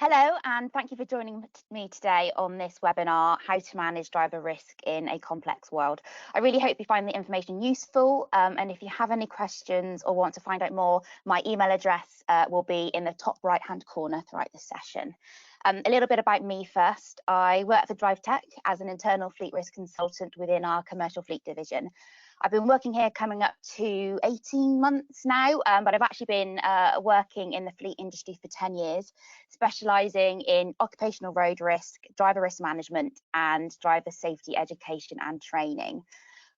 Hello, and thank you for joining me today on this webinar, How to Manage Driver Risk in a Complex World. I really hope you find the information useful, and if you have any questions or want to find out more, my email address will be in the top right-hand corner throughout the session. A little bit about me first. I work for DriveTech as an internal fleet risk consultant within our commercial fleet division. I've been working here coming up to 18 months now, but I've actually been working in the fleet industry for 10 years, specialising in occupational road risk, driver risk management, and driver safety education and training.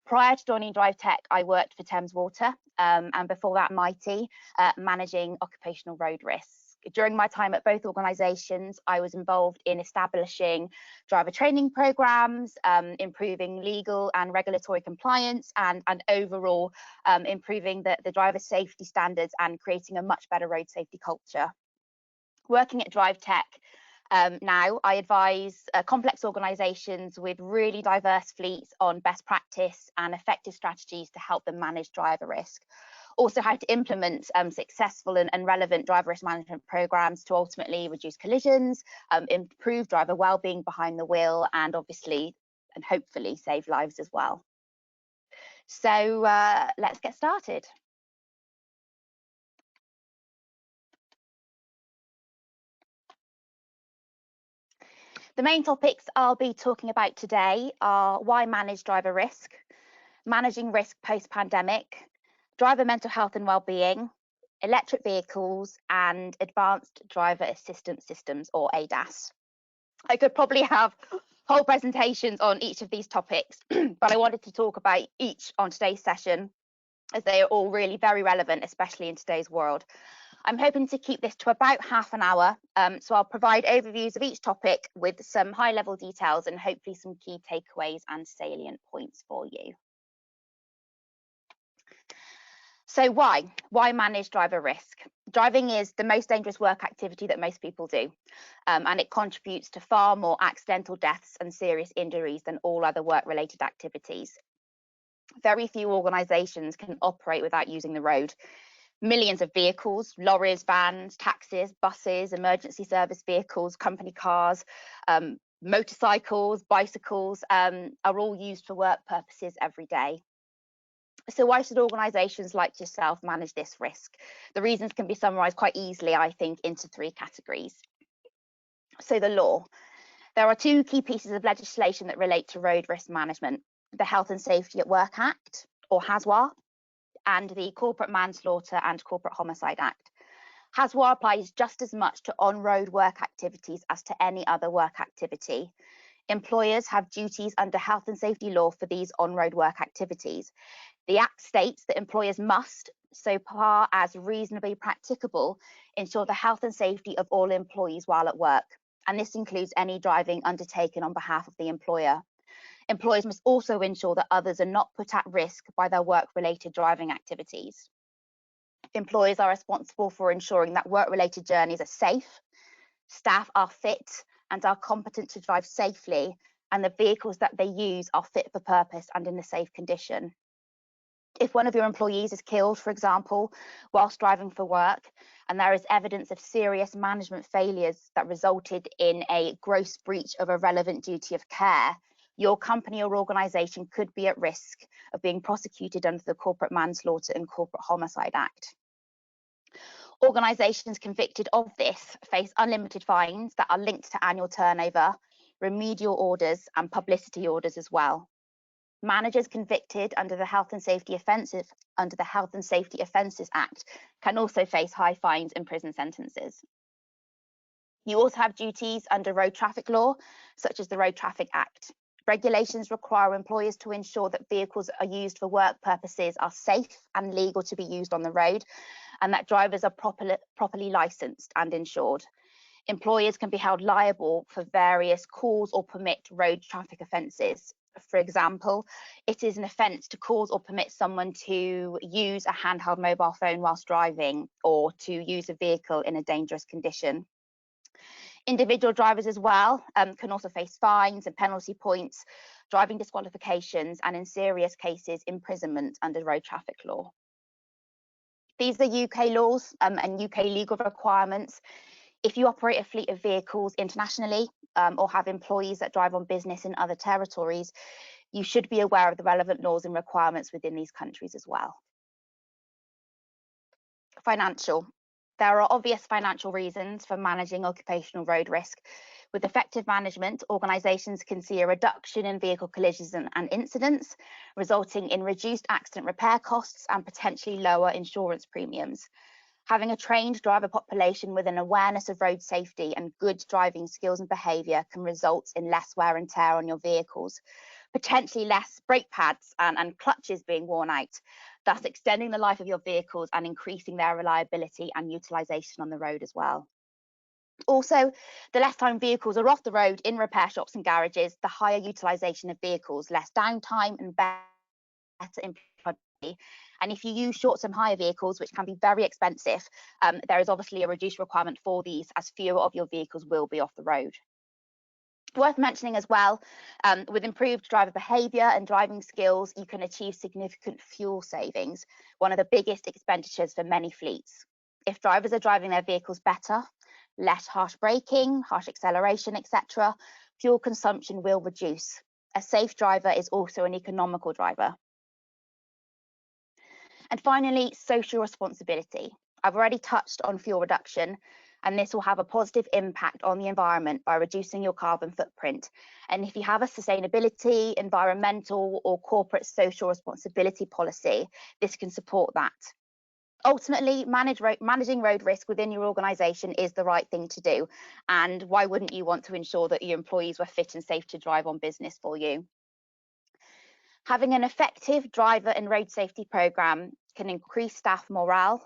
Prior to joining DriveTech, I worked for Thames Water, and before that, Mighty, managing occupational road risks. During my time at both organisations, I was involved in establishing driver training programmes, improving legal and regulatory compliance, and overall improving the driver safety standards and creating a much better road safety culture. Working at DriveTech, now I advise complex organisations with really diverse fleets on best practice and effective strategies to help them manage driver risk. Also how to implement successful and relevant driver risk management programs to ultimately reduce collisions, improve driver well-being behind the wheel, and obviously and hopefully save lives as well. So let's get started. The main topics I'll be talking about today are why manage driver risk, managing risk post-pandemic, driver mental health and well-being, electric vehicles, and advanced driver assistance systems, or ADAS. I could probably have whole presentations on each of these topics, but I wanted to talk about each on today's session as they are all really very relevant, especially in today's world. I'm hoping to keep this to about half an hour, so I'll provide overviews of each topic with some high-level details and hopefully some key takeaways and salient points for you. So why manage driver risk? Driving is the most dangerous work activity that most people do, and it contributes to far more accidental deaths and serious injuries than all other work-related activities. Very few organisations can operate without using the road. Millions of vehicles, lorries, vans, taxis, buses, emergency service vehicles, company cars, motorcycles, bicycles are all used for work purposes every day. So why should organisations like yourself manage this risk? The reasons can be summarised quite easily, I think, into three categories. So the law. There are two key pieces of legislation that relate to road risk management: the Health and Safety at Work Act, or HASWA, and the Corporate Manslaughter and Corporate Homicide Act. HASWA applies just as much to on-road work activities as to any other work activity. Employers have duties under health and safety law for these on-road work activities. The Act states that employers must, so far as reasonably practicable, ensure the health and safety of all employees while at work, and this includes any driving undertaken on behalf of the employer. Employers must also ensure that others are not put at risk by their work-related driving activities. Employers are responsible for ensuring that work-related journeys are safe, staff are fit and are competent to drive safely, and the vehicles that they use are fit for purpose and in a safe condition. If one of your employees is killed, for example, whilst driving for work, and there is evidence of serious management failures that resulted in a gross breach of a relevant duty of care, your company or organisation could be at risk of being prosecuted under the Corporate Manslaughter and Corporate Homicide Act. Organisations convicted of this face unlimited fines that are linked to annual turnover, remedial orders and publicity orders as well. Managers convicted under the Health and Safety Offences Act can also face high fines and prison sentences. You also have duties under road traffic law, such as the Road Traffic Act. Regulations require employers to ensure that vehicles are used for work purposes are safe and legal to be used on the road, and that drivers are properly licensed and insured. Employers can be held liable for various cause or permit road traffic offences. For example, it is an offence to cause or permit someone to use a handheld mobile phone whilst driving, or to use a vehicle in a dangerous condition. Individual drivers as well can also face fines and penalty points, driving disqualifications, and in serious cases, imprisonment under road traffic law. These are UK laws and UK legal requirements. If you operate a fleet of vehicles internationally or have employees that drive on business in other territories, you should be aware of the relevant laws and requirements within these countries as well. Financial. There are obvious financial reasons for managing occupational road risk. With effective management, organisations can see a reduction in vehicle collisions and incidents, resulting in reduced accident repair costs and potentially lower insurance premiums. Having a trained driver population with an awareness of road safety and good driving skills and behaviour can result in less wear and tear on your vehicles, potentially less brake pads and clutches being worn out, thus extending the life of your vehicles and increasing their reliability and utilisation on the road as well. Also, the less time vehicles are off the road in repair shops and garages, the higher utilisation of vehicles, less downtime and better employability. And if you use short-term hire vehicles, which can be very expensive, there is obviously a reduced requirement for these, as fewer of your vehicles will be off the road. Worth mentioning as well, with improved driver behaviour and driving skills, you can achieve significant fuel savings, one of the biggest expenditures for many fleets. If drivers are driving their vehicles better, less harsh braking, harsh acceleration, etc., fuel consumption will reduce. A safe driver is also an economical driver. And finally, social responsibility. I've already touched on fuel reduction, and this will have a positive impact on the environment by reducing your carbon footprint. And if you have a sustainability, environmental, or corporate social responsibility policy, this can support that. Ultimately, managing road risk within your organisation is the right thing to do. And why wouldn't you want to ensure that your employees were fit and safe to drive on business for you? Having an effective driver and road safety programme can increase staff morale,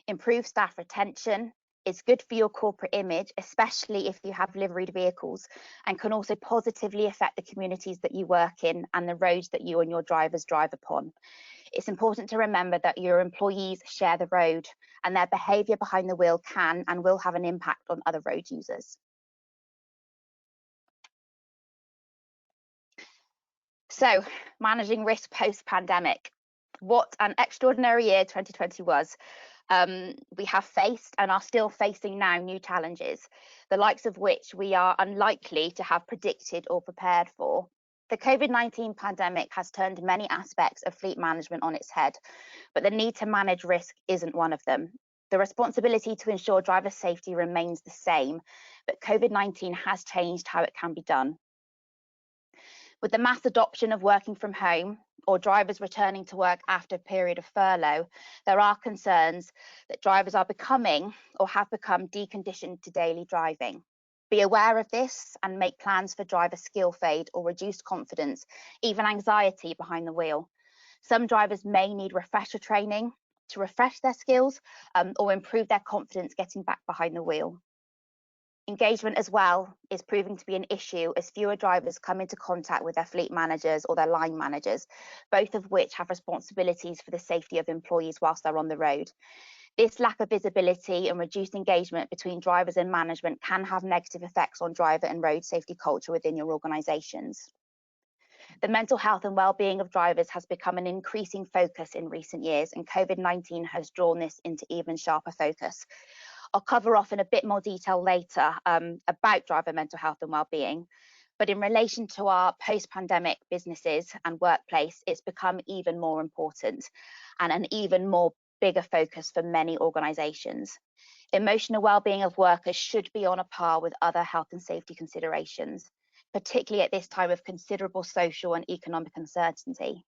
improve staff retention, it's good for your corporate image, especially if you have liveried vehicles, and can also positively affect the communities that you work in and the roads that you and your drivers drive upon. It's important to remember that your employees share the road, and their behaviour behind the wheel can and will have an impact on other road users. So, managing risk post-pandemic. What an extraordinary year 2020 was. We have faced and are still facing now new challenges, the likes of which we are unlikely to have predicted or prepared for. The COVID-19 pandemic has turned many aspects of fleet management on its head, but the need to manage risk isn't one of them. The responsibility to ensure driver safety remains the same, but COVID-19 has changed how it can be done. With the mass adoption of working from home or drivers returning to work after a period of furlough, there are concerns that drivers are becoming or have become deconditioned to daily driving. Be aware of this and make plans for driver skill fade or reduced confidence, even anxiety behind the wheel. Some drivers may need refresher training to refresh their skills or improve their confidence getting back behind the wheel. Engagement as well is proving to be an issue as fewer drivers come into contact with their fleet managers or their line managers, both of which have responsibilities for the safety of employees whilst they're on the road. This lack of visibility and reduced engagement between drivers and management can have negative effects on driver and road safety culture within your organisations. The mental health and well-being of drivers has become an increasing focus in recent years, and COVID-19 has drawn this into even sharper focus. I'll cover off in a bit more detail later about driver mental health and well-being, but in relation to our post-pandemic businesses and workplace, it's become even more important and an even more bigger focus for many organisations. Emotional well-being of workers should be on a par with other health and safety considerations, particularly at this time of considerable social and economic uncertainty.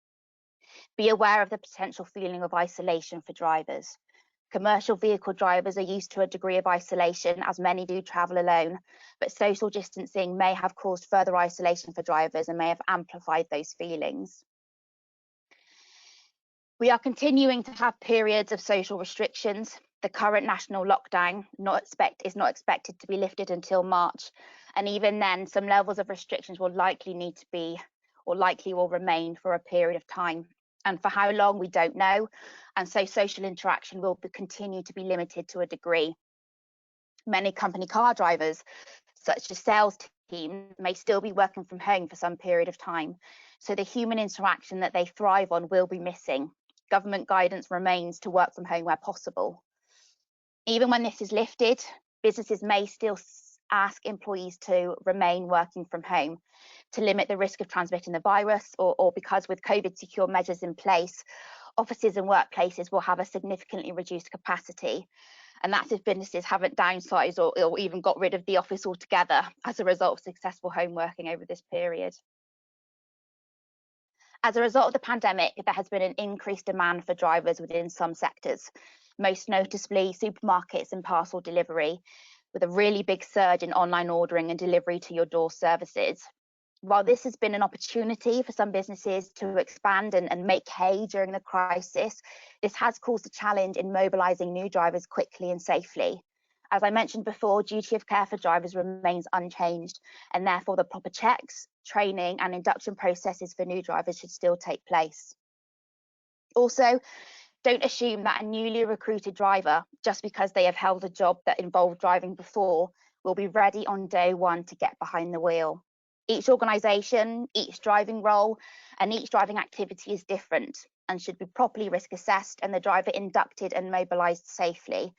Be aware of the potential feeling of isolation for drivers. Commercial vehicle drivers are used to a degree of isolation, as many do travel alone, but social distancing may have caused further isolation for drivers and may have amplified those feelings. We are continuing to have periods of social restrictions. The current national lockdown is not expected to be lifted until March, and even then, some levels of restrictions will likely need to be, or likely will remain for a period of time. And for how long, we don't know. And so social interaction will continue to be limited to a degree. Many company car drivers, such as sales teams, may still be working from home for some period of time. So the human interaction that they thrive on will be missing. Government guidance remains to work from home where possible. Even when this is lifted, businesses may still ask employees to remain working from home to limit the risk of transmitting the virus, or because with COVID secure measures in place, offices and workplaces will have a significantly reduced capacity. And that's if businesses haven't downsized or even got rid of the office altogether as a result of successful home working over this period. As a result of the pandemic, there has been an increased demand for drivers within some sectors, most noticeably supermarkets and parcel delivery, with a really big surge in online ordering and delivery to your door services. While this has been an opportunity for some businesses to expand and make hay during the crisis, this has caused a challenge in mobilising new drivers quickly and safely. As I mentioned before, duty of care for drivers remains unchanged, and therefore the proper checks, training and induction processes for new drivers should still take place. Also, don't assume that a newly recruited driver, just because they have held a job that involved driving before, will be ready on day one to get behind the wheel. Each organisation, each driving role and each driving activity is different and should be properly risk assessed and the driver inducted and mobilised safely.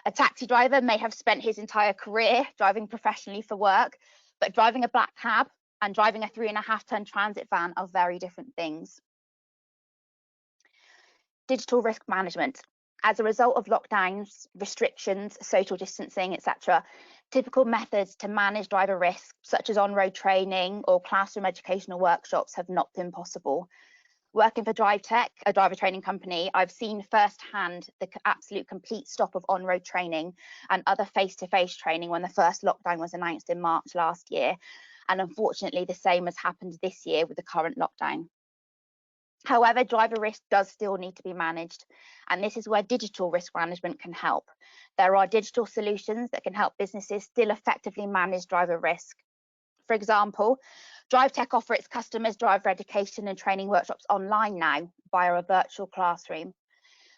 A taxi driver may have spent his entire career driving professionally for work, but driving a black cab and driving a 3.5-ton transit van are very different things. Digital risk management. As a result of lockdowns, restrictions, social distancing, etc., typical methods to manage driver risk, such as on-road training or classroom educational workshops, have not been possible. Working for DriveTech, a driver training company, I've seen firsthand the absolute complete stop of on-road training and other face-to-face training when the first lockdown was announced in March last year. And unfortunately, the same has happened this year with the current lockdown. However, driver risk does still need to be managed, and this is where digital risk management can help. There are digital solutions that can help businesses still effectively manage driver risk. For example, DriveTech offers its customers driver education and training workshops online now via a virtual classroom.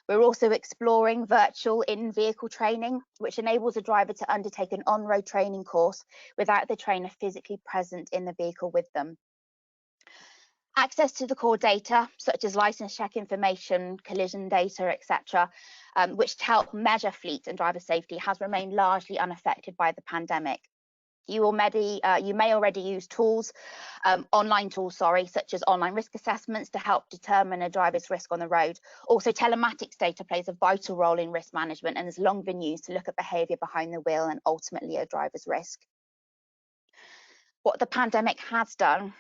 We're also exploring virtual in-vehicle training, which enables a driver to undertake an on-road training course without the trainer physically present in the vehicle with them. Access to the core data, such as license check information, collision data, etc., which help measure fleet and driver safety, has remained largely unaffected by the pandemic. You may already use tools, online tools, such as online risk assessments to help determine a driver's risk on the road. Also, telematics data plays a vital role in risk management and has long been used to look at behaviour behind the wheel and ultimately a driver's risk. What the pandemic has done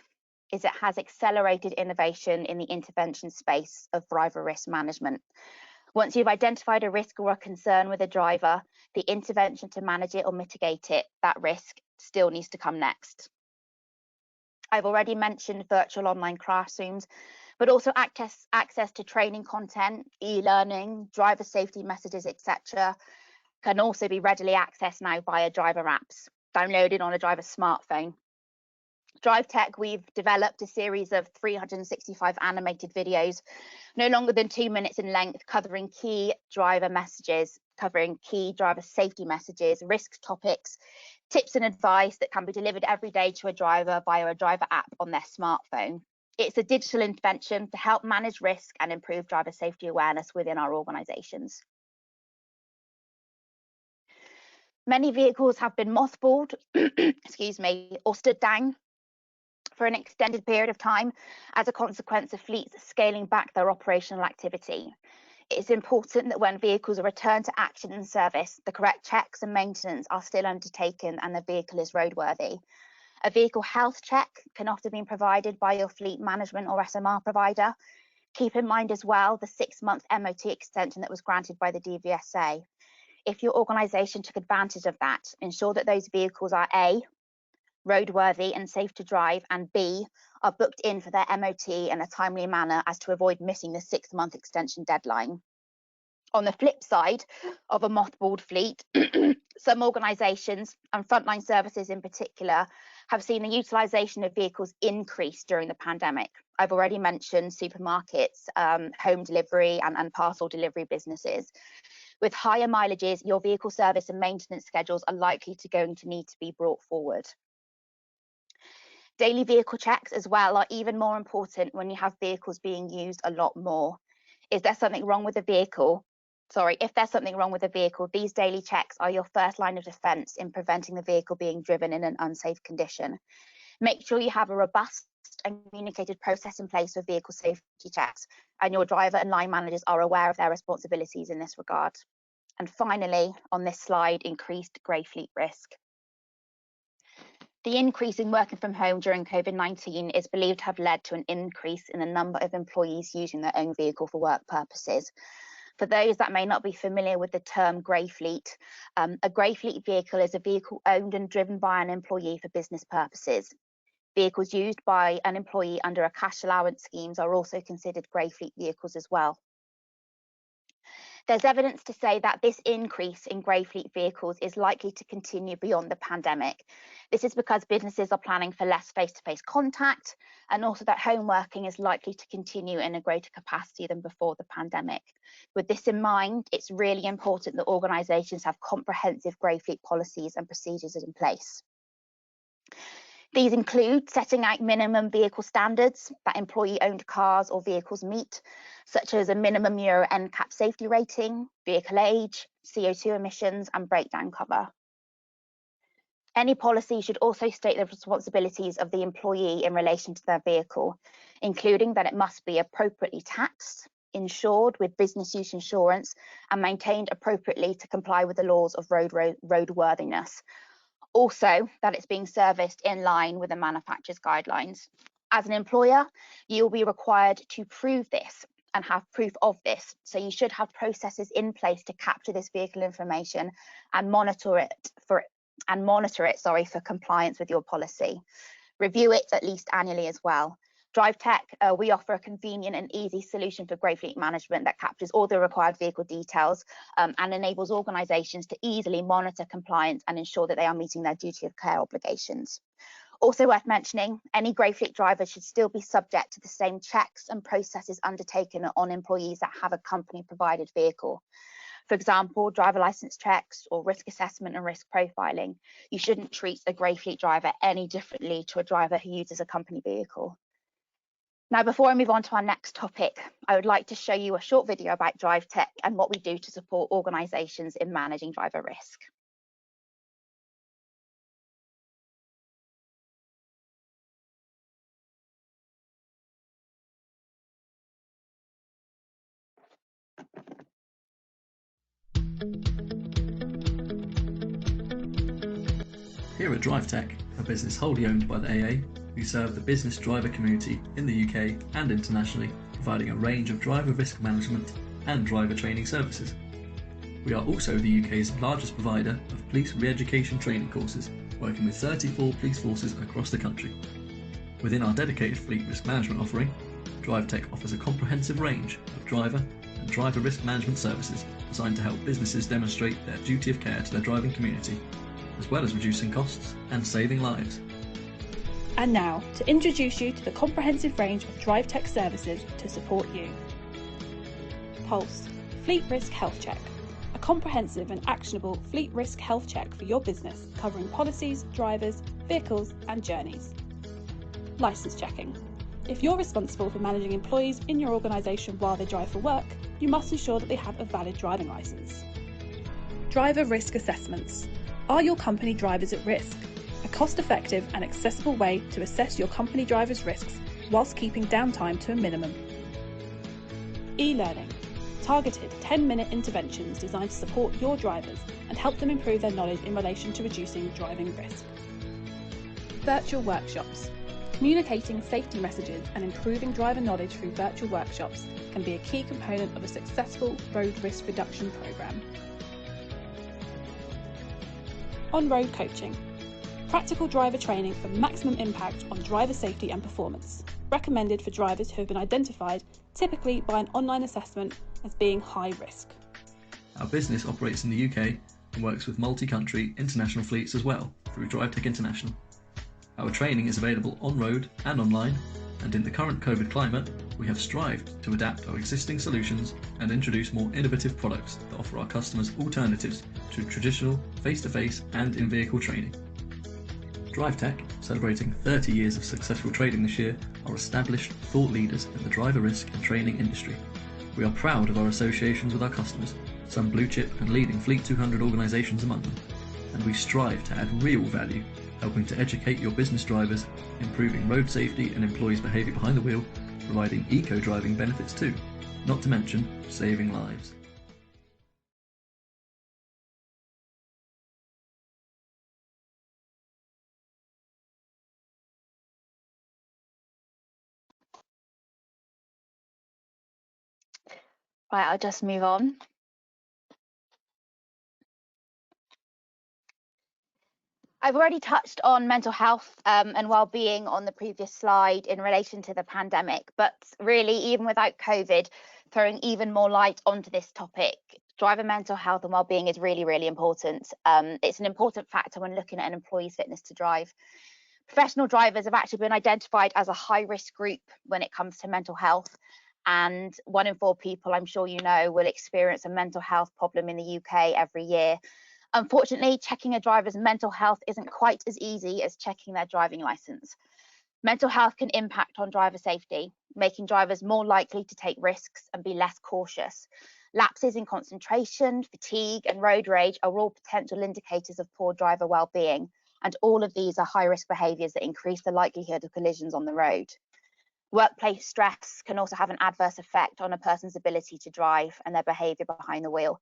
is it has accelerated innovation in the intervention space of driver risk management. Once you've identified a risk or a concern with a driver, the intervention to manage it or mitigate it, that risk, still needs to come next. I've already mentioned virtual online classrooms, but also access to training content, e-learning, driver safety messages, etc., can also be readily accessed now via driver apps, downloaded on a driver's smartphone. DriveTech, we've developed a series of 365 animated videos, no longer than 2 minutes in length, covering key driver messages, covering key driver safety messages, risk topics, tips and advice that can be delivered every day to a driver via a driver app on their smartphone. It's a digital intervention to help manage risk and improve driver safety awareness within our organisations. Many vehicles have been mothballed, excuse me, or stood down for an extended period of time as a consequence of fleets scaling back their operational activity. It's important that when vehicles are returned to action and service, the correct checks and maintenance are still undertaken and the vehicle is roadworthy. A vehicle health check can often be provided by your fleet management or SMR provider. Keep in mind as well the 6-month MOT extension that was granted by the DVSA. If your organisation took advantage of that, ensure that those vehicles are A, roadworthy and safe to drive, and B, are booked in for their MOT in a timely manner as to avoid missing the 6-month extension deadline. On the flip side of a mothballed fleet, some organisations and frontline services in particular have seen the utilisation of vehicles increase during the pandemic. I've already mentioned supermarkets, home delivery and parcel delivery businesses. With higher mileages, your vehicle service and maintenance schedules are likely to need to be brought forward. Daily vehicle checks as well are even more important when you have vehicles being used a lot more. Is there something wrong with the vehicle? if there's something wrong with the vehicle, these daily checks are your first line of defense in preventing the vehicle being driven in an unsafe condition. Make sure you have a robust and communicated process in place for vehicle safety checks, and your driver and line managers are aware of their responsibilities in this regard. And finally, on this slide, increased grey fleet risk. The increase in working from home during COVID-19 is believed to have led to an increase in the number of employees using their own vehicle for work purposes. For those that may not be familiar with the term grey fleet, a grey fleet vehicle is a vehicle owned and driven by an employee for business purposes. Vehicles used by an employee under a cash allowance schemes are also considered grey fleet vehicles as well. There's evidence to say that this increase in grey fleet vehicles is likely to continue beyond the pandemic. This is because businesses are planning for less face-to-face contact, and also that home working is likely to continue in a greater capacity than before the pandemic. With this in mind, it's really important that organisations have comprehensive grey fleet policies and procedures in place. These include setting out minimum vehicle standards that employee-owned cars or vehicles meet, such as a minimum Euro NCAP safety rating, vehicle age, CO2 emissions, and breakdown cover. Any policy should also state the responsibilities of the employee in relation to their vehicle, including that it must be appropriately taxed, insured with business use insurance, and maintained appropriately to comply with the laws of roadworthiness. Also, that it's being serviced in line with the manufacturer's guidelines. As an employer, you will be required to prove this and have proof of this. So you should have processes in place to capture this vehicle information and monitor it for compliance with your policy. Review it at least annually as well. DriveTech, we offer a convenient and easy solution for grey fleet management that captures all the required vehicle details and enables organisations to easily monitor compliance and ensure that they are meeting their duty of care obligations. Also worth mentioning, any grey fleet driver should still be subject to the same checks and processes undertaken on employees that have a company-provided vehicle. For example, driver licence checks or risk assessment and risk profiling. You shouldn't treat a grey fleet driver any differently to a driver who uses a company vehicle. Now, before I move on to our next topic, I would like to show you a short video about DriveTech and what we do to support organisations in managing driver risk. Here at DriveTech, a business wholly owned by the AA, we serve the business driver community in the UK and internationally, providing a range of driver risk management and driver training services. We are also the UK's largest provider of police re-education training courses, working with 34 police forces across the country. Within our dedicated fleet risk management offering, DriveTech offers a comprehensive range of driver and driver risk management services designed to help businesses demonstrate their duty of care to their driving community, as well as reducing costs and saving lives. And now, to introduce you to the comprehensive range of DriveTech services to support you. Pulse Fleet Risk Health Check, a comprehensive and actionable fleet risk health check for your business, covering policies, drivers, vehicles and journeys. Licence checking. If you're responsible for managing employees in your organisation while they drive for work, you must ensure that they have a valid driving licence. Driver risk assessments. Are your company drivers at risk? A cost-effective and accessible way to assess your company drivers' risks whilst keeping downtime to a minimum. E-learning. Targeted 10-minute interventions designed to support your drivers and help them improve their knowledge in relation to reducing driving risk. Virtual workshops. Communicating safety messages and improving driver knowledge through virtual workshops can be a key component of a successful road risk reduction programme. On-road coaching. Practical driver training for maximum impact on driver safety and performance. Recommended for drivers who have been identified, typically by an online assessment, as being high risk. Our business operates in the UK and works with multi-country international fleets as well through DriveTech International. Our training is available on-road and online, and in the current COVID climate, we have strived to adapt our existing solutions and introduce more innovative products that offer our customers alternatives to traditional face-to-face and in-vehicle training. DriveTech, celebrating 30 years of successful trading this year, are established thought leaders in the driver risk and training industry. We are proud of our associations with our customers some blue chip and leading Fleet 200 organisations among them, and we strive to add real value, helping to educate your business drivers, improving road safety and employees' behaviour behind the wheel, providing eco-driving benefits too, not to mention saving lives. Right, I'll just move on. I've already touched on mental health and well-being on the previous slide in relation to the pandemic, but really, even without COVID, throwing even more light onto this topic, driver mental health and well-being is really, really important. It's an important factor when looking at an employee's fitness to drive. Professional drivers have actually been identified as a high-risk group when it comes to mental health, and 1 in 4 people, I'm sure you know, will experience a mental health problem in the UK every year. Unfortunately, checking a driver's mental health isn't quite as easy as checking their driving license. Mental health can impact on driver safety, making drivers more likely to take risks and be less cautious. Lapses in concentration, fatigue, and road rage are all potential indicators of poor driver well-being, and all of these are high-risk behaviours that increase the likelihood of collisions on the road. Workplace stress can also have an adverse effect on a person's ability to drive and their behaviour behind the wheel.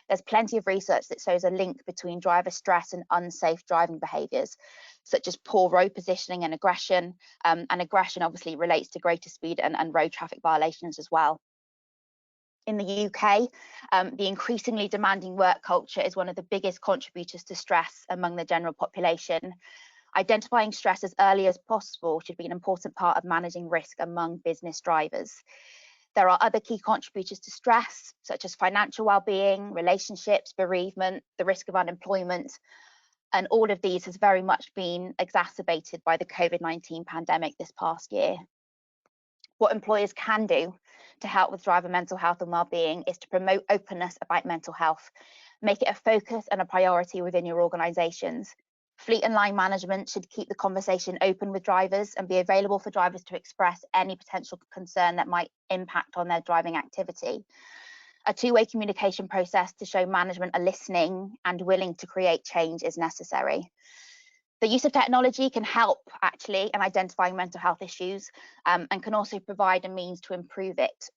There's plenty of research that shows a link between driver stress and unsafe driving behaviours, such as poor road positioning and aggression. And aggression obviously relates to greater speed and road traffic violations as well. In the UK, the increasingly demanding work culture is one of the biggest contributors to stress among the general population. Identifying stress as early as possible should be an important part of managing risk among business drivers. There are other key contributors to stress, such as financial well-being, relationships, bereavement, the risk of unemployment, and all of these has very much been exacerbated by the COVID-19 pandemic this past year. What employers can do to help with driver mental health and well-being is to promote openness about mental health, make it a focus and a priority within your organisations. Fleet and line management should keep the conversation open with drivers and be available for drivers to express any potential concern that might impact on their driving activity. A two-way communication process to show management are listening and willing to create change is necessary. The use of technology can help actually in identifying mental health issues and can also provide a means to improve it.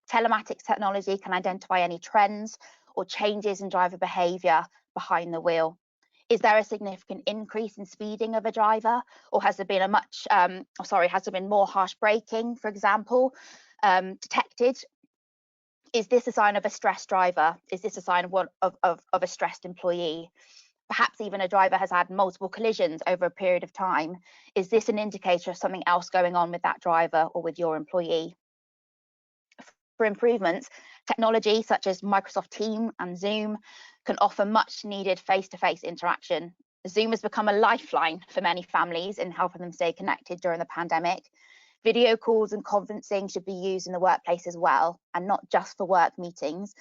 Telematics technology can identify any trends or changes in driver behaviour behind the wheel. Is there a significant increase in speeding of a driver, or has there been more harsh braking, for example, detected? Is this a sign of a stressed driver? Is this a sign of a stressed employee? Perhaps even a driver has had multiple collisions over a period of time. Is this an indicator of something else going on with that driver or with your employee? For improvements, technology such as Microsoft Teams and Zoom can offer much needed face-to-face interaction. Zoom has become a lifeline for many families in helping them stay connected during the pandemic. Video calls and conferencing should be used in the workplace as well, and not just for work meetings,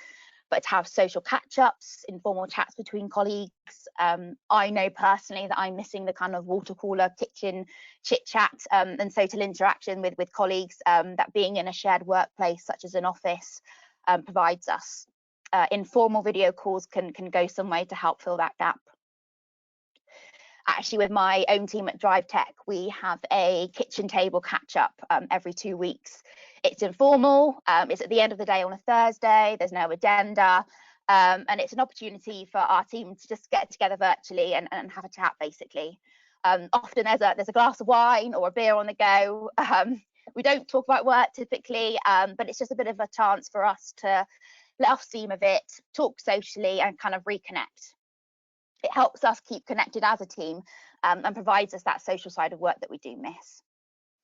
but to have social catch-ups, informal chats between colleagues. I know personally that I'm missing the kind of water cooler, kitchen chit-chat and social interaction with colleagues that being in a shared workplace, such as an office, provides us. Informal video calls can go some way to help fill that gap. Actually, with my own team at DriveTech, we have a kitchen table catch-up every 2 weeks. It's informal, it's at the end of the day on a Thursday, there's no agenda, and it's an opportunity for our team to just get together virtually and have a chat, basically. Often there's a glass of wine or a beer on the go. We don't talk about work typically, but it's just a bit of a chance for us to let off steam a bit, talk socially and kind of reconnect. It helps us keep connected as a team and provides us that social side of work that we do miss.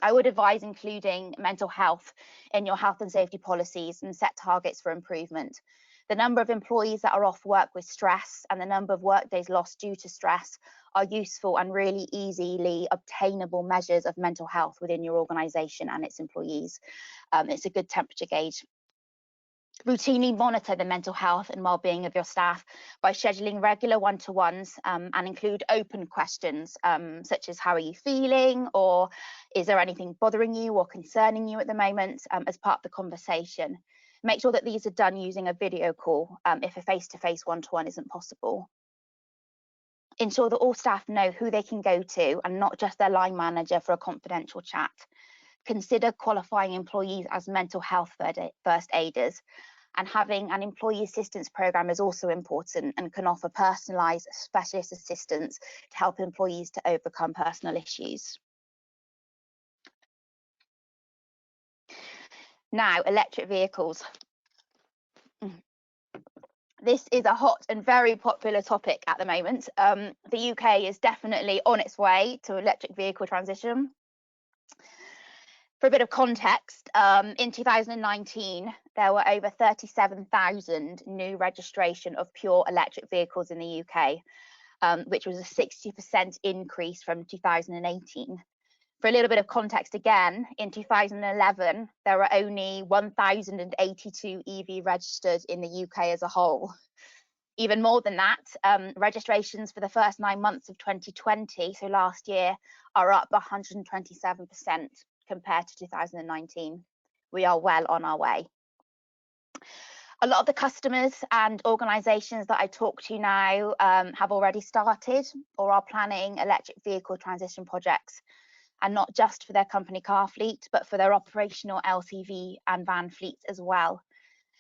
I would advise including mental health in your health and safety policies and set targets for improvement. The number of employees that are off work with stress and the number of workdays lost due to stress are useful and really easily obtainable measures of mental health within your organisation and its employees. It's a good temperature gauge. Routinely monitor the mental health and well-being of your staff by scheduling regular one-to-ones and include open questions such as how are you feeling, or is there anything bothering you or concerning you at the moment as part of the conversation. Make sure that these are done using a video call if a face-to-face one-to-one isn't possible. Ensure that all staff know who they can go to and not just their line manager for a confidential chat. Consider qualifying employees as mental health first aiders, and having an employee assistance program is also important and can offer personalised specialist assistance to help employees to overcome personal issues. Now, electric vehicles. This is a hot and very popular topic at the moment. The UK is definitely on its way to electric vehicle transition. For a bit of context, in 2019, there were over 37,000 new registration of pure electric vehicles in the UK, which was a 60% increase from 2018. For a little bit of context again, in 2011, there were only 1,082 EV registered in the UK as a whole. Even more than that, registrations for the first 9 months of 2020, so last year, are up 127% compared to 2019. We are well on our way. A lot of the customers and organisations that I talk to now have already started or are planning electric vehicle transition projects, and not just for their company car fleet, but for their operational LCV and van fleets as well.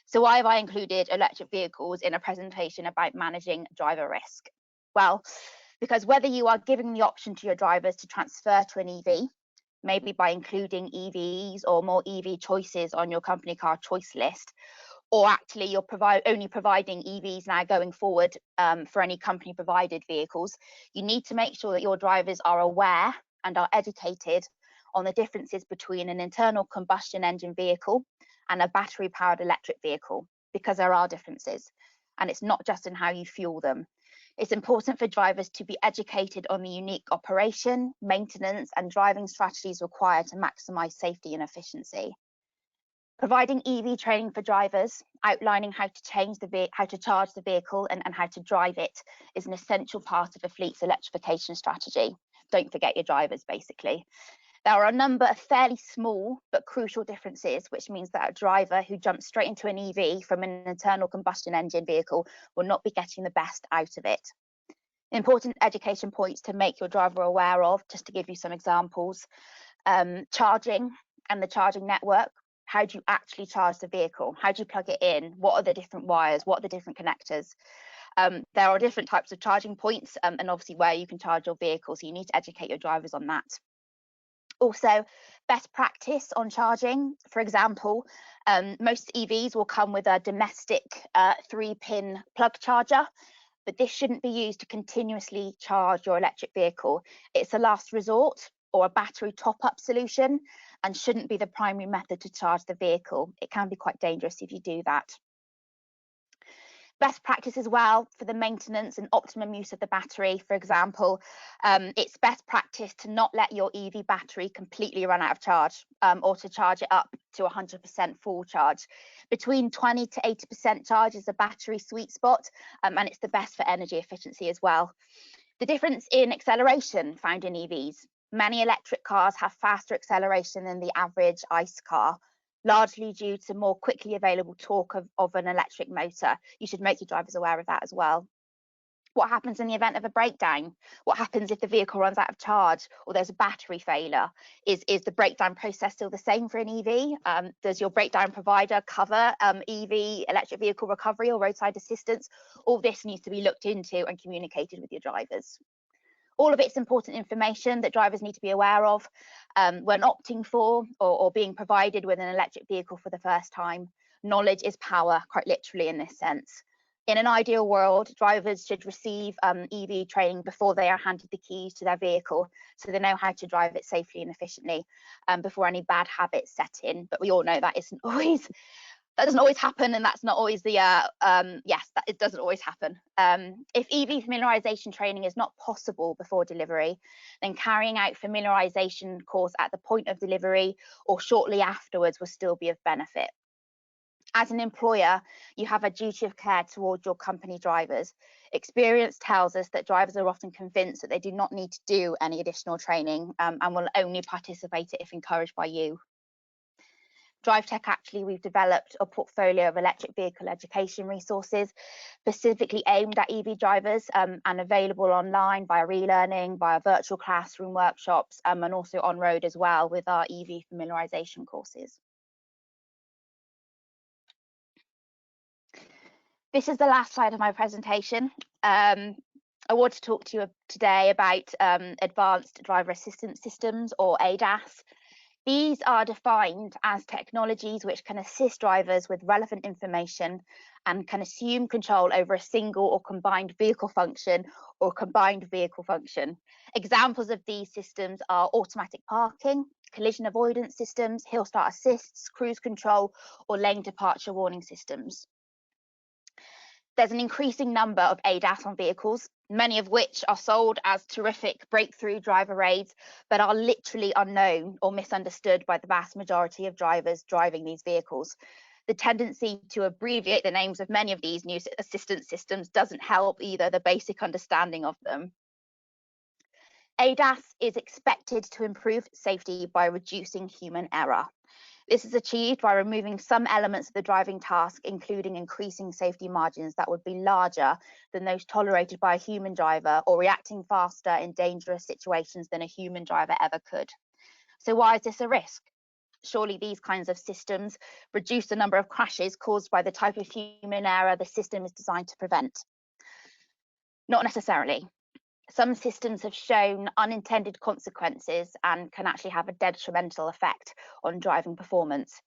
So why have I included electric vehicles in a presentation about managing driver risk? Well, because whether you are giving the option to your drivers to transfer to an EV, maybe by including EVs or more EV choices on your company car choice list, or actually you're only providing EVs now going forward for any company provided vehicles, you need to make sure that your drivers are aware and are educated on the differences between an internal combustion engine vehicle and a battery powered electric vehicle, because there are differences, and it's not just in how you fuel them. It's important for drivers to be educated on the unique operation, maintenance and driving strategies required to maximise safety and efficiency. Providing EV training for drivers, outlining how to charge the vehicle and how to drive it is an essential part of a fleet's electrification strategy. Don't forget your drivers, basically. There are a number of fairly small but crucial differences, which means that a driver who jumps straight into an EV from an internal combustion engine vehicle will not be getting the best out of it. Important education points to make your driver aware of, just to give you some examples: charging and the charging network. How do you actually charge the vehicle? How do you plug it in? What are the different wires? What are the different connectors? There are different types of charging points and obviously where you can charge your vehicle, so you need to educate your drivers on that. Also, best practice on charging. For example, most EVs will come with a domestic 3-pin plug charger, but this shouldn't be used to continuously charge your electric vehicle. It's a last resort or a battery top-up solution and shouldn't be the primary method to charge the vehicle. It can be quite dangerous if you do that. Best practice as well for the maintenance and optimum use of the battery. For example, it's best practice to not let your EV battery completely run out of charge or to charge it up to 100% full charge. Between 20 to 80% charge is a battery sweet spot, and it's the best for energy efficiency as well. The difference in acceleration found in EVs. Many electric cars have faster acceleration than the average ICE car, largely due to more quickly available torque of an electric motor. You should make your drivers aware of that as well. What happens in the event of a breakdown? What happens if the vehicle runs out of charge or there's a battery failure? Is the breakdown process still the same for an EV? Does your breakdown provider cover EV, electric vehicle recovery or roadside assistance? All this needs to be looked into and communicated with your drivers. All of it's important information that drivers need to be aware of when opting for or being provided with an electric vehicle for the first time. Knowledge is power, quite literally in this sense. In an ideal world, drivers should receive EV training before they are handed the keys to their vehicle, so they know how to drive it safely and efficiently before any bad habits set in. But we all know that that doesn't always happen, and that's not always the it doesn't always happen. If EV familiarisation training is not possible before delivery, then carrying out familiarisation course at the point of delivery or shortly afterwards will still be of benefit. As an employer, you have a duty of care towards your company drivers. Experience tells us that drivers are often convinced that they do not need to do any additional training and will only participate if encouraged by you. DriveTech, actually, we've developed a portfolio of electric vehicle education resources specifically aimed at EV drivers and available online via relearning, via virtual classroom workshops, and also on road as well with our EV familiarisation courses. This is the last slide of my presentation. I want to talk to you today about advanced driver assistance systems, or ADAS. These are defined as technologies which can assist drivers with relevant information and can assume control over a single or combined vehicle function or combined vehicle function. Examples of these systems are automatic parking, collision avoidance systems, hill start assists, cruise control, or lane departure warning systems. There's an increasing number of ADAS on vehicles, many of which are sold as terrific breakthrough driver aids, but are literally unknown or misunderstood by the vast majority of drivers driving these vehicles. The tendency to abbreviate the names of many of these new assistance systems doesn't help either the basic understanding of them. ADAS is expected to improve safety by reducing human error. This is achieved by removing some elements of the driving task, including increasing safety margins that would be larger than those tolerated by a human driver, or reacting faster in dangerous situations than a human driver ever could. So why is this a risk? Surely these kinds of systems reduce the number of crashes caused by the type of human error the system is designed to prevent. Not necessarily. Some systems have shown unintended consequences and can actually have a detrimental effect on driving performance.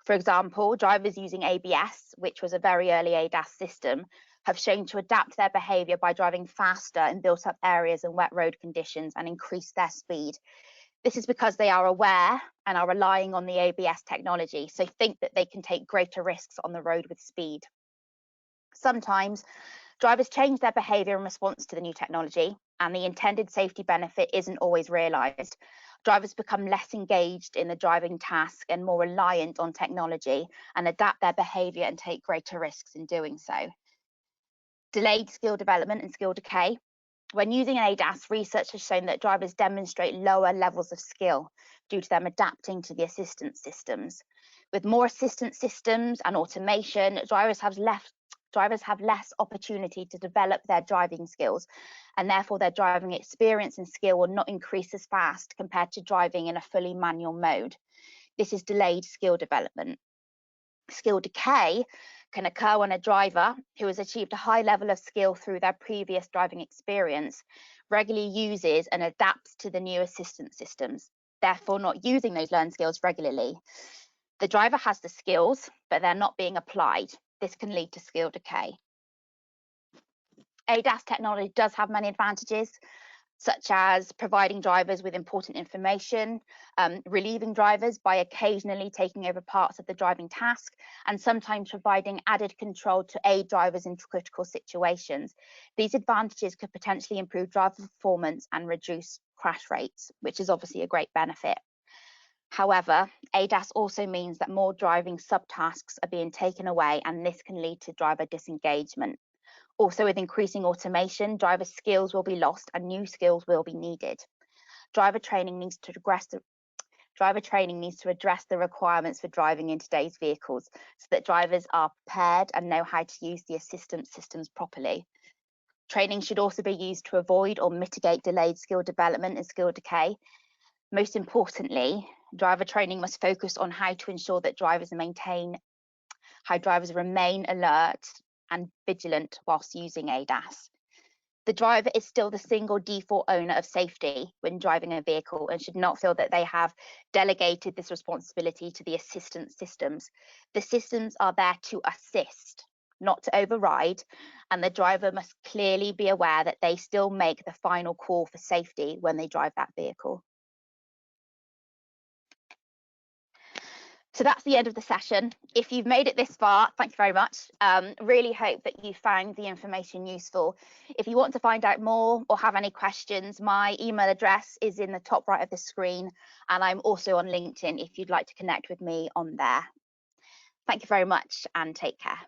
For example, drivers using ABS, which was a very early ADAS system, have shown to adapt their behaviour by driving faster in built-up areas and wet road conditions and increase their speed. This is because they are aware and are relying on the ABS technology, so think that they can take greater risks on the road with speed. Sometimes drivers change their behaviour in response to the new technology, and the intended safety benefit isn't always realised. Drivers become less engaged in the driving task and more reliant on technology and adapt their behaviour and take greater risks in doing so. Delayed skill development and skill decay. When using an ADAS, research has shown that drivers demonstrate lower levels of skill due to them adapting to the assistance systems. With more assistance systems and automation, drivers have less opportunity to develop their driving skills, and therefore their driving experience and skill will not increase as fast compared to driving in a fully manual mode. This is delayed skill development. Skill decay can occur when a driver who has achieved a high level of skill through their previous driving experience regularly uses and adapts to the new assistance systems, therefore not using those learned skills regularly. The driver has the skills, but they're not being applied. This can lead to skill decay. ADAS technology does have many advantages, such as providing drivers with important information, relieving drivers by occasionally taking over parts of the driving task, and sometimes providing added control to aid drivers in critical situations. These advantages could potentially improve driver performance and reduce crash rates, which is obviously a great benefit. However, ADAS also means that more driving subtasks are being taken away, and this can lead to driver disengagement. Also, with increasing automation, driver skills will be lost and new skills will be needed. Driver training needs to address the requirements for driving in today's vehicles so that drivers are prepared and know how to use the assistance systems properly. Training should also be used to avoid or mitigate delayed skill development and skill decay. Most importantly, driver training must focus on how to ensure that drivers remain alert and vigilant whilst using ADAS. The driver is still the single default owner of safety when driving a vehicle and should not feel that they have delegated this responsibility to the assistance systems. The systems are there to assist, not to override, and the driver must clearly be aware that they still make the final call for safety when they drive that vehicle. So that's the end of the session. If you've made it this far, thank you very much. Really hope that you found the information useful. If you want to find out more or have any questions, my email address is in the top right of the screen, and I'm also on LinkedIn if you'd like to connect with me on there. Thank you very much and take care.